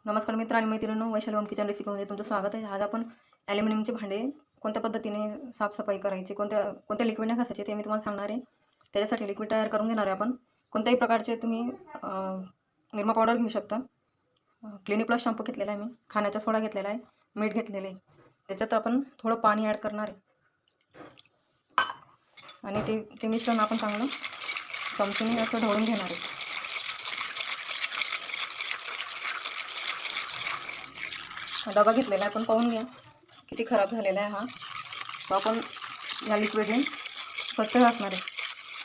नमस्कार मित्र आणि मैत्रिणींनो, वैशाली होम किचन रेसिपीमध्ये तुमचं स्वागत आहे। आज आपण ॲल्युमिनियमचे भांडे कोणत्या पद्धतीने साफसफाई करायची, कोणत्या लिक्विडने घासायचे ते मी तुम्हाला सांगणार आहे। त्याच्यासाठी लिक्विड तयार करून घेणार आहे आपण। कोणत्याही प्रकारचे तुम्ही निरमा पावडर घेऊ शकता। क्लिनिक प्लस शॅम्पू घेतलेला आहे मी, खाण्याचा सोडा घेतलेला आहे, मीठ घेतलेले आहे। त्याच्यात आपण थोडं पाणी ॲड करणार आहे आणि ते मिश्रण आपण चांगलं चमच्याने असं ढवळून घेणार आहे। डबा घेतलेला आहे, पण पाहून घ्या किती खराब झालेला आहे हा। तो आपण या लिक्विडने स्वच्छ घासणार आहे।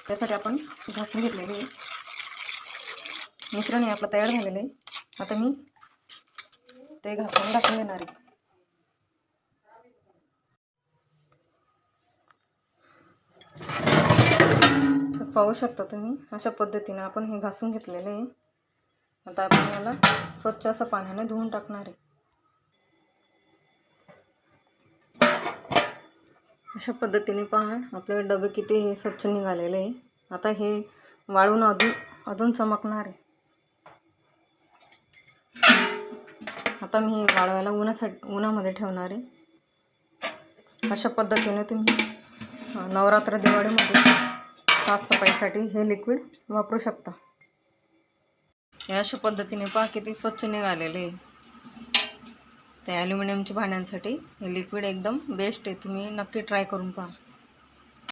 त्यासाठी आपण घासून घेतलेले आहे, मिश्रण हे आपलं तयार झालेलं आहे। आता मी ते घासून घेणार आहे। पाहू शकता तुम्ही, अशा पद्धतीने आपण हे घासून घेतलेले आहे। आता आपण याला स्वच्छ असं पाण्याने धुवून टाकणार आहे। अशा पद्धतीने पहा, आपले डबे किती स्वच्छ निघालेले आहे। आता हे वाळून अजून चमकणार आहे। आता मी हे वाळवायला उन्हामध्ये ठेवणार आहे। अशा पद्धतीने तुम्ही नवरात्र दिवाळीमध्ये साफसफाईसाठी हे लिक्विड वापरू शकता। अशा पद्धतीने पहा किती स्वच्छ निघालेले आहे। त्या ॲल्युमिनियमच्या भांड्यांसाठी हे लिक्विड एकदम बेस्ट आहे, तुम्ही नक्की ट्राय करून पहा।